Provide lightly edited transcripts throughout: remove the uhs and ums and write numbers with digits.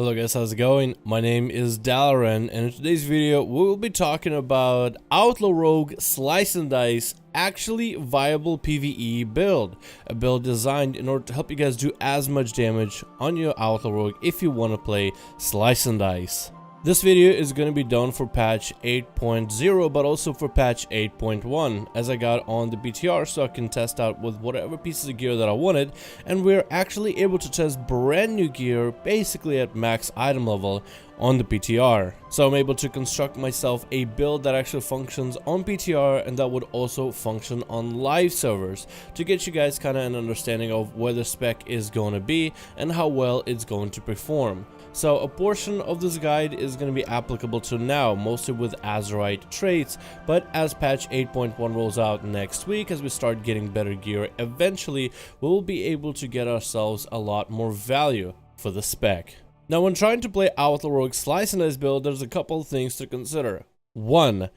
Hello guys, how's it going? My name is Dalaran, and in today's video we will be talking about Outlaw Rogue Slice and Dice actually viable PVE build. A build designed in order to help you guys do as much damage on your Outlaw Rogue if you want to play Slice and Dice. This video is going to be done for patch 8.0 but also for patch 8.1 as I got on the BTR so I can test out with whatever pieces of gear that I wanted, and we're actually able to test brand new gear basically at max item level on the PTR. So I'm able to construct myself a build that actually functions on PTR and that would also function on live servers to get you guys kind of an understanding of where the spec is going to be and how well it's going to perform. So a portion of this guide is going to be applicable to now, mostly with Azeroth traits, but as patch 8.1 rolls out next week, as we start getting better gear, eventually we'll be able to get ourselves a lot more value for the spec. Now when trying to play Outlaw Rogue Slice and Dice build, there's a couple of things to consider. 1.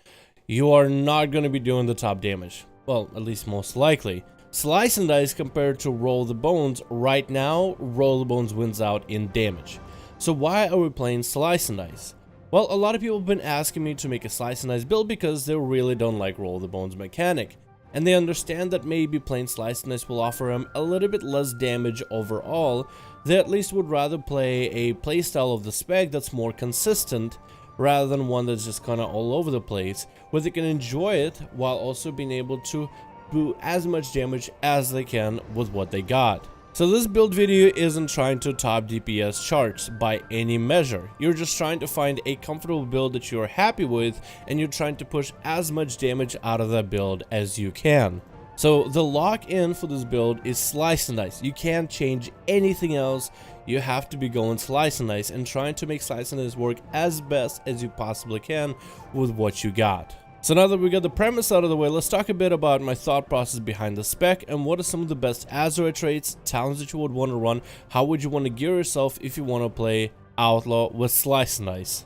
You are not going to be doing the top damage. Well, at least most likely. Slice and Dice compared to Roll the Bones, right now, Roll the Bones wins out in damage. So why are we playing Slice and Dice? Well, a lot of people have been asking me to make a Slice and Dice build because they really don't like Roll the Bones mechanic. And they understand that maybe playing Slice and Dice will offer them a little bit less damage overall. They at least would rather play a playstyle of the spec that's more consistent rather than one that's just kind of all over the place, where they can enjoy it while also being able to do as much damage as they can with what they got. So this build video isn't trying to top DPS charts by any measure. You're just trying to find a comfortable build that you're happy with, and you're trying to push as much damage out of that build as you can. So the lock-in for this build is Slice and Dice. You can't change anything else. You have to be going Slice and Dice and trying to make Slice and Dice work as best as you possibly can with what you got. So now that we got the premise out of the way, let's talk a bit about my thought process behind the spec and what are some of the best Azeroth traits, talents that you would want to run, how would you want to gear yourself if you want to play Outlaw with Slice and Dice.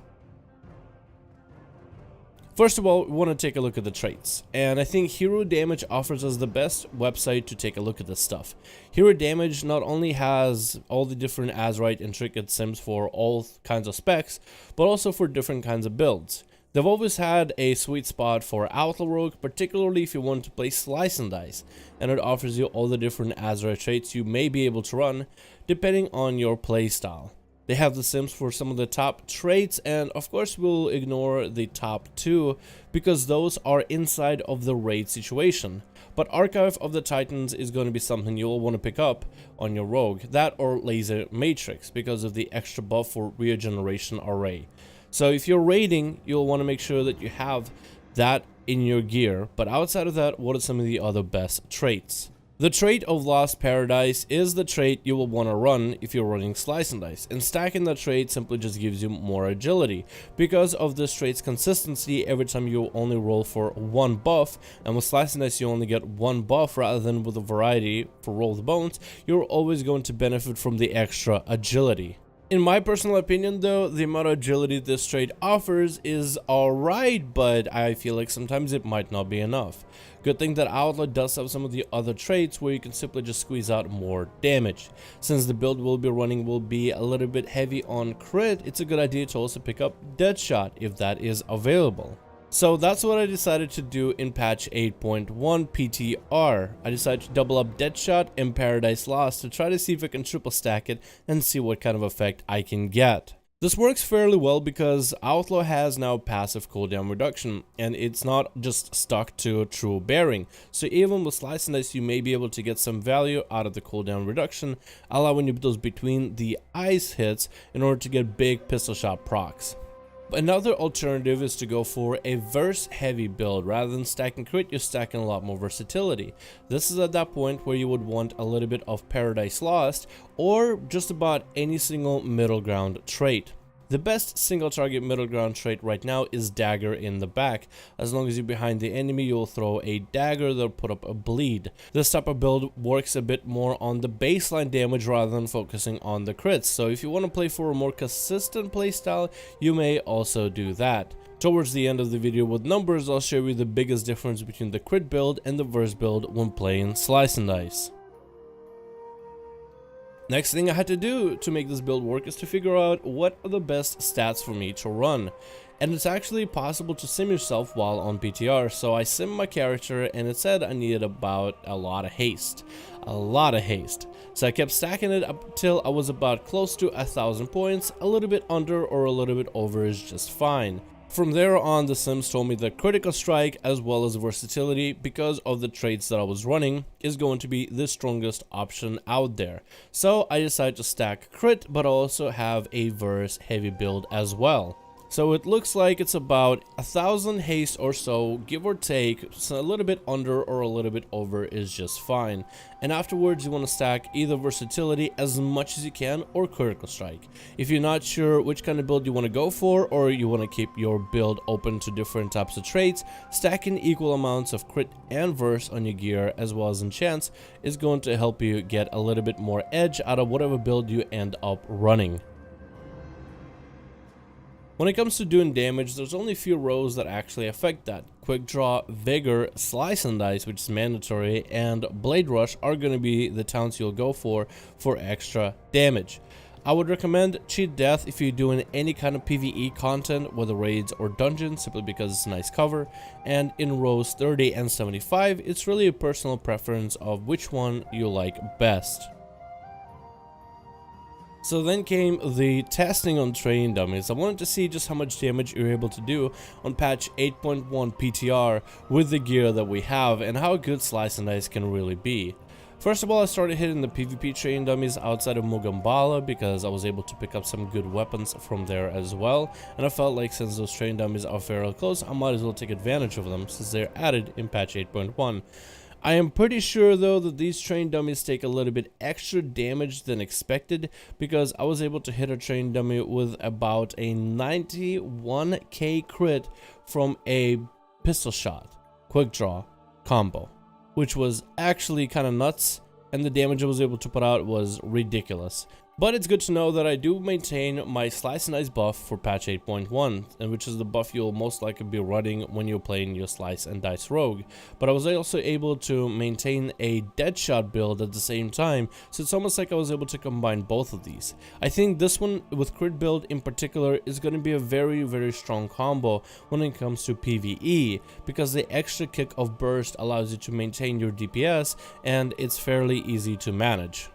First of all, we want to take a look at the traits, and I think Hero Damage offers us the best website to take a look at this stuff. Hero Damage not only has all the different Azeroth intricate sims for all kinds of specs, but also for different kinds of builds. They've always had a sweet spot for Outlaw Rogue, particularly if you want to play Slice and Dice, and it offers you all the different Azeroth traits you may be able to run depending on your playstyle. They have the sims for some of the top traits, and of course we'll ignore the top 2 because those are inside of the raid situation. But Archive of the Titans is going to be something you'll want to pick up on your Rogue, that or Laser Matrix, because of the extra buff for regeneration array. So if you're raiding, you'll want to make sure that you have that in your gear, but outside of that, what are some of the other best traits? The trait of Lost Paradise is the trait you will want to run if you're running Slice and Dice, and stacking that trait simply just gives you more agility. Because of this trait's consistency, every time you only roll for one buff, and with Slice and Dice you only get one buff rather than with a variety for Roll the Bones, you're always going to benefit from the extra agility. In my personal opinion though, the amount of agility this trait offers is alright, but I feel like sometimes it might not be enough. Good thing that Outlaw does have some of the other traits where you can simply just squeeze out more damage. Since the build we'll be running will be a little bit heavy on crit, it's a good idea to also pick up Deadshot if that is available. So that's what I decided to do in patch 8.1 PTR. I decided to double up Deadshot and Paradise Lost to try to see if I can triple stack it and see what kind of effect I can get. This works fairly well because Outlaw has now passive cooldown reduction, and it's not just stuck to true bearing. So even with Slice and Dice you may be able to get some value out of the cooldown reduction, allowing you those between the eyes hits in order to get big pistol shot procs. Another alternative is to go for a verse heavy build. Rather than stacking crit, you're stacking a lot more versatility. This is at that point where you would want a little bit of Paradise Lost or just about any single middle ground trait. The best single target middle ground trait right now is Dagger in the back. As long as you're behind the enemy, you'll throw a dagger that'll put up a bleed. This type of build works a bit more on the baseline damage rather than focusing on the crits. So if you want to play for a more consistent playstyle, you may also do that. Towards the end of the video with numbers, I'll show you the biggest difference between the crit build and the verse build when playing Slice and Dice. Next thing I had to do to make this build work is to figure out what are the best stats for me to run. And it's actually possible to sim yourself while on PTR, so I simmed my character and it said I needed about a lot of haste. So I kept stacking it up till I was about close to 1,000 points. A little bit under or a little bit over is just fine. From there on, the sims told me that critical strike as well as versatility, because of the traits that I was running, is going to be the strongest option out there. So I decided to stack crit but also have a verse heavy build as well. So it looks like it's about 1,000 haste or so, give or take, so a little bit under or a little bit over is just fine. And afterwards you want to stack either versatility as much as you can or critical strike. If you're not sure which kind of build you want to go for, or you want to keep your build open to different types of traits, stacking equal amounts of crit and verse on your gear as well as enchants is going to help you get a little bit more edge out of whatever build you end up running. When it comes to doing damage, there's only a few rows that actually affect that. Quick Draw, Vigor, Slice and Dice, which is mandatory, and Blade Rush are going to be the talents you'll go for extra damage. I would recommend Cheat Death if you're doing any kind of PVE content, whether raids or dungeons, simply because it's a nice cover. And in rows 30 and 75, it's really a personal preference of which one you like best. So then came the testing on training dummies. I wanted to see just how much damage you're able to do on patch 8.1 PTR with the gear that we have and how good Slice and Dice can really be. First of all, I started hitting the PvP training dummies outside of Mugambala because I was able to pick up some good weapons from there as well, and I felt like since those training dummies are fairly close, I might as well take advantage of them since they're added in patch 8.1. I am pretty sure though that these train dummies take a little bit extra damage than expected, because I was able to hit a train dummy with about a 91k crit from a pistol shot quick draw combo, which was actually kind of nuts, and the damage I was able to put out was ridiculous. But it's good to know that I do maintain my Slice and Dice buff for patch 8.1, and which is the buff you'll most likely be running when you're playing your Slice and Dice rogue. But I was also able to maintain a Deadshot build at the same time, so it's almost like I was able to combine both of these. I think this one with crit build in particular is going to be a very strong combo when it comes to PvE, because the extra kick of burst allows you to maintain your DPS, and it's fairly easy to manage.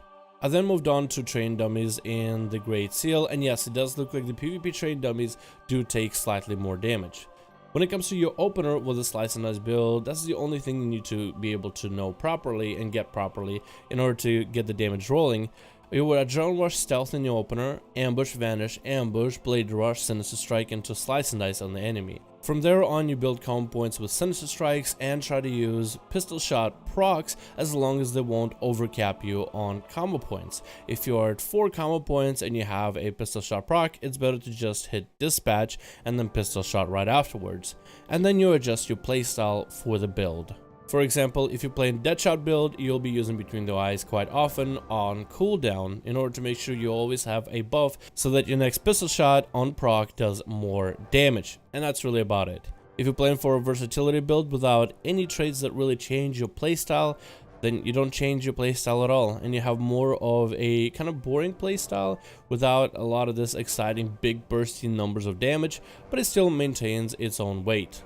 I then moved on to train dummies in the Great Seal, and yes, it does look like the PvP train dummies do take slightly more damage. When it comes to your opener with a Slice and Dice build, that's the only thing you need to be able to know properly and get properly in order to get the damage rolling. You would Adrenaline Rush Stealth in your opener, Ambush, Vanish, Ambush, Blade Rush, Sinister Strike into Slice and Dice on the enemy. From there on, you build combo points with Sinister Strikes and try to use Pistol Shot procs as long as they won't overcap you on combo points. If you are at 4 combo points and you have a Pistol Shot proc, it's better to just hit Dispatch and then Pistol Shot right afterwards. And then you adjust your playstyle for the build. For example, if you're playing Deadshot build, you'll be using Between the Eyes quite often on cooldown in order to make sure you always have a buff so that your next pistol shot on proc does more damage. And that's really about it. If you're playing for a versatility build without any traits that really change your playstyle, then you don't change your playstyle at all, and you have more of a kind of boring playstyle without a lot of this exciting big bursting numbers of damage, but it still maintains its own weight.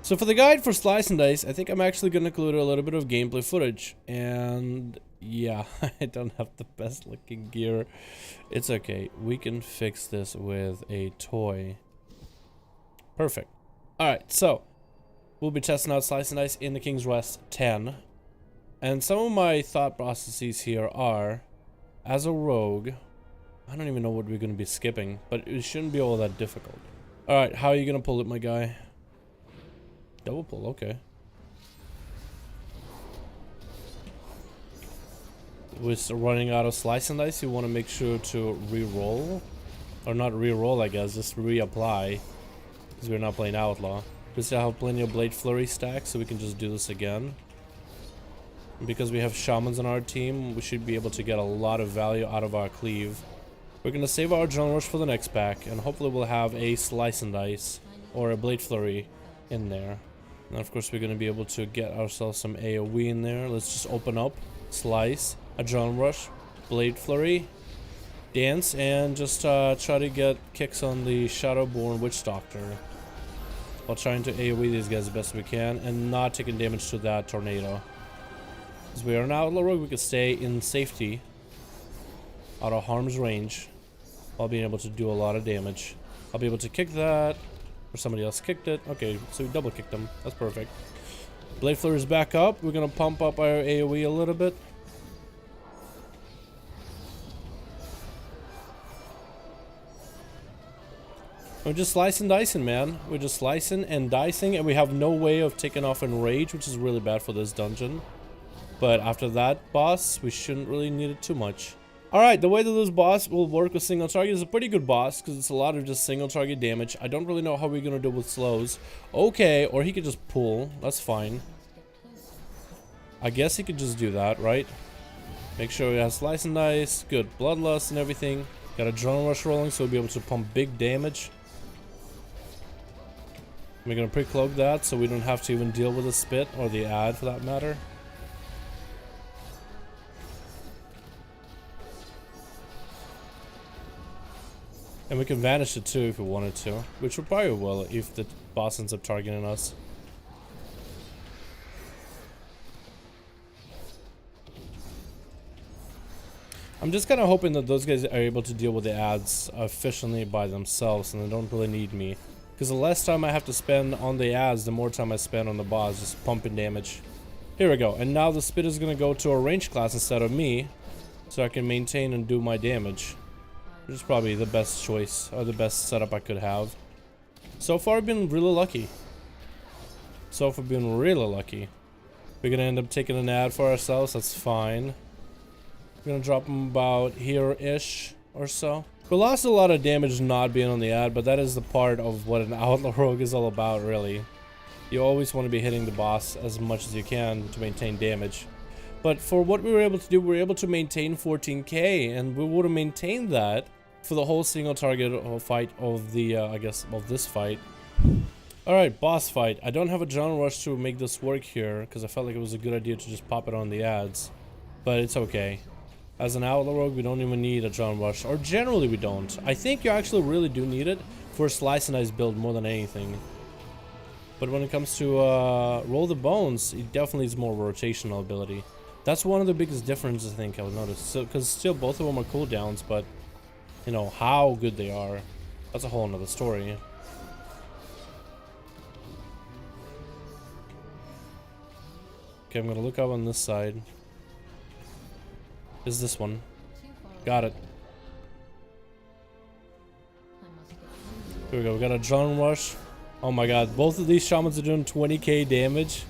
So for the guide for Slice and Dice, I think I'm actually going to include a little bit of gameplay footage. And yeah, I don't have the best looking gear. It's okay. We can fix this with a toy. Perfect. Alright, so we'll be testing out Slice and Dice in the King's Rest 10. And some of my thought processes here are, as a rogue, I don't even know what we're going to be skipping, but it shouldn't be all that difficult. Alright, how are you going to pull it, my guy? Double pull, okay. We're running out of Slice and Dice. You want to make sure to re-roll. Or not re-roll, I guess, just reapply. Because we're not playing Outlaw. We still have plenty of Blade Flurry stacks, so we can just do this again. And because we have Shamans on our team, we should be able to get a lot of value out of our Cleave. We're going to save our Adrenaline Rush for the next pack, and hopefully we'll have a Slice and Dice or a Blade Flurry in there. And of course we're going to be able to get ourselves some AoE in there. Let's just open up, slice, Adrenaline Rush, Blade Flurry, Dance, and just try to get kicks on the Shadowborn Witch Doctor while trying to AoE these guys the best we can and not taking damage to that tornado. As we are an Outlaw Rogue, we can stay in safety out of harm's range while being able to do a lot of damage. I'll be able to kick that, or somebody else kicked it. Okay, so we double kicked them. That's perfect. Blade Flurry is back up. We're gonna pump up our AoE a little bit. We're just slicing and dicing, man. We're just slicing and dicing, and we have no way of taking off Enrage, which is really bad for this dungeon. But after that boss, we shouldn't really need it too much. Alright, the way that this boss will work with single target is a pretty good boss, because it's a lot of just single target damage. I don't really know how we're going to do with slows. Okay, or he could just pull. That's fine. I guess he could just do that, right? Make sure he has Slice and Dice, good Bloodlust and everything. Got a Adrenaline Rush rolling, so we'll be able to pump big damage. We're gonna pre-cloak that so we don't have to even deal with the spit or the ad for that matter. And we can vanish it too if we wanted to, which we probably will if the boss ends up targeting us. I'm just kind of hoping that those guys are able to deal with the ads efficiently by themselves and they don't really need me. Because the less time I have to spend on the ads, the more time I spend on the boss, just pumping damage. Here we go. And now the spit is going to go to a range class instead of me. So I can maintain and do my damage. Which is probably the best choice, or the best setup I could have. So far I've been really lucky. We're going to end up taking an ad for ourselves, that's fine. We're going to drop them about here-ish or so. We lost a lot of damage not being on the ad, but that is the part of what an Outlaw Rogue is all about, really. You always want to be hitting the boss as much as you can to maintain damage. But for what we were able to do, we were able to maintain 14k, and we would have maintained that for the whole single target fight of the, I guess, of this fight. Alright, boss fight. I don't have a Adrenaline Rush to make this work here, because I felt like it was a good idea to just pop it on the ads. But it's okay. As an Outlaw Rogue, we don't even need a Adrenaline Rush, or generally we don't. I think you actually really do need it for a Slice and Dice build more than anything. But when it comes to Roll the Bones, it definitely is more rotational ability. That's one of the biggest differences I think I would notice. So, because still both of them are cooldowns, but you know how good they are. That's a whole nother story. Okay, I'm gonna look up on this side. Is this one? Got it. Here we go. We got a Adrenaline Rush. Oh my god, both of these shamans are doing 20k damage.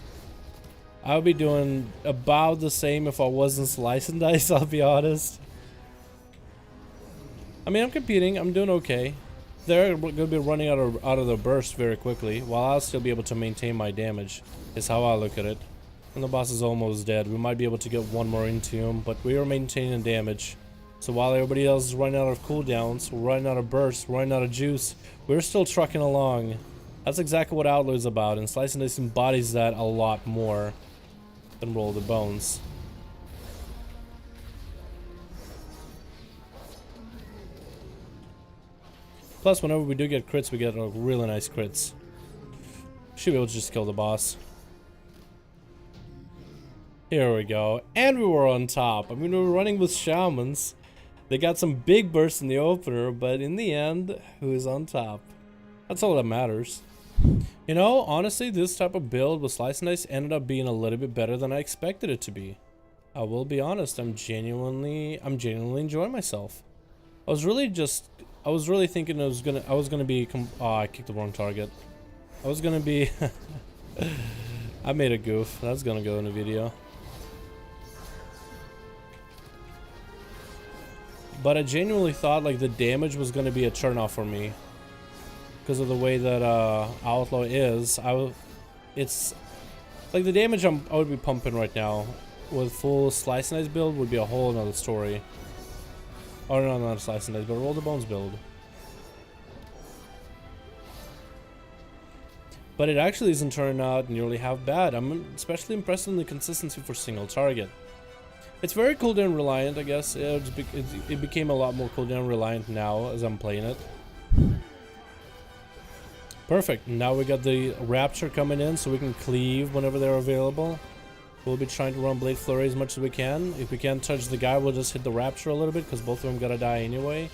I would be doing about the same if I wasn't Slice and Dice, I'll be honest. I mean, I'm competing. I'm doing okay. They're going to be running out of the burst very quickly, while I'll still be able to maintain my damage, is how I look at it. And the boss is almost dead. We might be able to get one more into him, but we are maintaining damage. So while everybody else is running out of cooldowns, we're running out of bursts, we're running out of juice, we're still trucking along. That's exactly what Outlaw is about, and Slice and Dice embodies that a lot more than Roll the Bones. Plus, whenever we do get crits, we get really nice crits. Should be able to just kill the boss. Here we go. And we were on top. I mean, we were running with shamans. They got some big bursts in the opener, but in the end, who's on top? That's all that matters. You know, honestly, this type of build with Slice and Dice ended up being a little bit better than I expected it to be. I will be honest, I'm genuinely enjoying myself. I was really thinking I was gonna be, I kicked the wrong target. I was gonna be, I made a goof. That's gonna go in the video. But I genuinely thought like the damage was gonna be a turnoff for me. Because of the way that Outlaw is, it's like the damage I would be pumping right now with full Slice and Dice build would be a whole another story. Or no, not a Slice and Dice, but a Roll the Bones build. But it actually isn't turning out nearly half bad. I'm especially impressed with the consistency for single target. It's very cooldown reliant, I guess. It became a lot more cooldown reliant now as I'm playing it. Perfect. Now we got the Rapture coming in, so we can cleave whenever they're available. We'll be trying to run Blade Flurry as much as we can. If we can't touch the guy, we'll just hit the Rapture a little bit, because both of them gotta die anyway.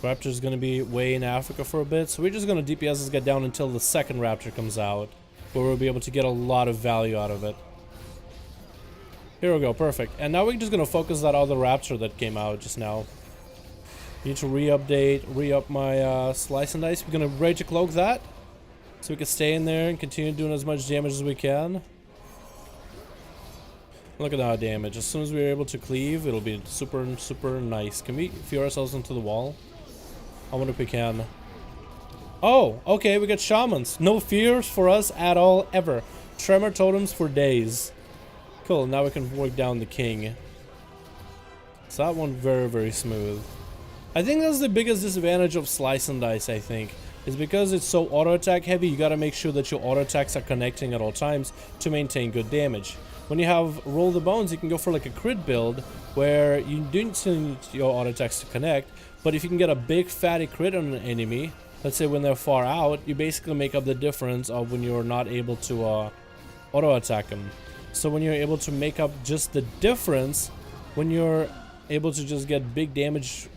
Rapture's gonna be way in Africa for a bit, so we're just gonna DPS this guy down until the second Rapture comes out, where we'll be able to get a lot of value out of it. Here we go, perfect. And now we're just gonna focus that other Rapture that came out just now. Need to re-up my Slice and Dice. We're gonna Rage a Cloak that, so we can stay in there and continue doing as much damage as we can. Look at that damage. As soon as we're able to cleave, it'll be super, super nice. Can we fear ourselves into the wall? I wonder if we can. Oh, okay, we got Shamans. No fears for us at all, ever. Tremor Totems for days. Cool, now we can work down the King. So that one very, very smooth. I think that's the biggest disadvantage of Slice and Dice, I think. Is because it's so auto-attack heavy, you gotta make sure that your auto-attacks are connecting at all times to maintain good damage. When you have Roll the Bones, you can go for like a crit build, where you don't need your auto-attacks to connect, but if you can get a big fatty crit on an enemy, let's say when they're far out, you basically make up the difference of when you're not able to auto-attack them. So when you're able to make up just the difference, when you're able to just get big damage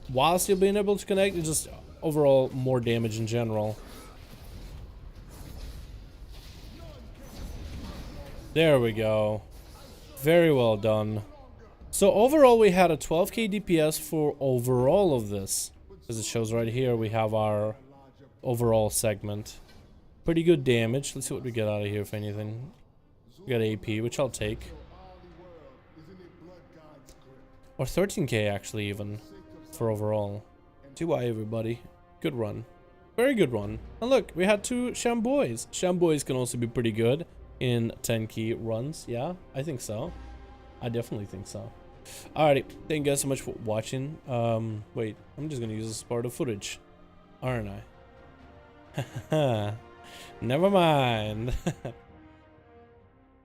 while still being able to connect, it's just overall more damage in general. There we go. Very well done. So overall we had a 12k DPS for overall of this. As it shows right here, we have our overall segment. Pretty good damage. Let's see what we get out of here if anything. We got AP, which I'll take. Or 13k actually even. For overall. TY everybody. Good run. Very good run. And look, we had 2 Shamboys. Shamboys can also be pretty good in 10k runs. Yeah, I think so. I definitely think so. Alrighty, thank you guys so much for watching. Wait, I'm just gonna use this part of footage, aren't I? Never mind.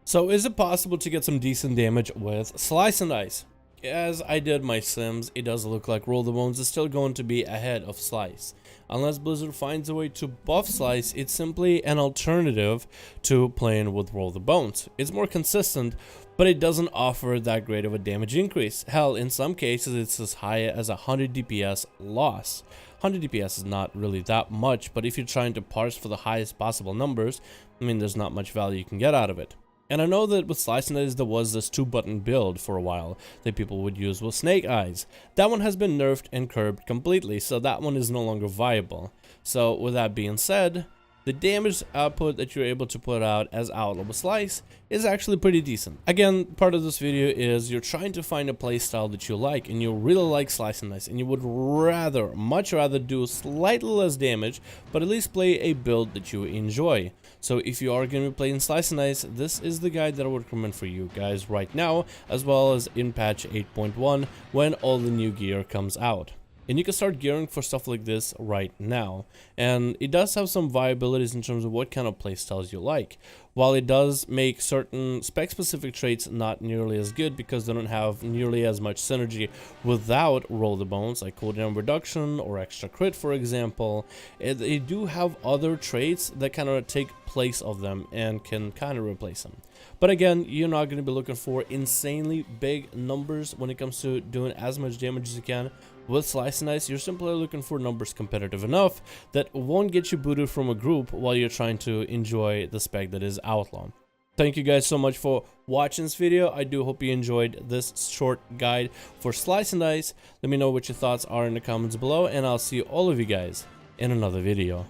So is it possible to get some decent damage with Slice and Dice? As I did my Sims, it does look like Roll the Bones is still going to be ahead of Slice. Unless Blizzard finds a way to buff Slice, it's simply an alternative to playing with Roll the Bones. It's more consistent, but it doesn't offer that great of a damage increase. Hell, in some cases it's as high as 100 DPS loss. 100 DPS is not really that much, but if you're trying to parse for the highest possible numbers, I mean, there's not much value you can get out of it. And I know that with Slice and Dice there was this 2-button build for a while that people would use with Snake Eyes. That one has been nerfed and curbed completely, so that one is no longer viable. So with that being said, the damage output that you're able to put out as Outlaw with Slice is actually pretty decent. Again, part of this video is you're trying to find a playstyle that you like, and you really like Slice and Dice, and you would much rather do slightly less damage, but at least play a build that you enjoy. So if you are going to be playing Slice and Dice, this is the guide that I would recommend for you guys right now, as well as in patch 8.1 when all the new gear comes out. And you can start gearing for stuff like this right now. And it does have some viabilities in terms of what kind of playstyles you like. While it does make certain spec-specific traits not nearly as good because they don't have nearly as much synergy without Roll the Bones, like cooldown reduction or extra crit, for example, they do have other traits that kind of take place of them and can kind of replace them. But again, you're not going to be looking for insanely big numbers when it comes to doing as much damage as you can. With Slice and Dice, you're simply looking for numbers competitive enough that won't get you booted from a group while you're trying to enjoy the spec that is Outlaw. Thank you guys so much for watching this video. I do hope you enjoyed this short guide for Slice and Dice. Let me know what your thoughts are in the comments below, and I'll see all of you guys in another video.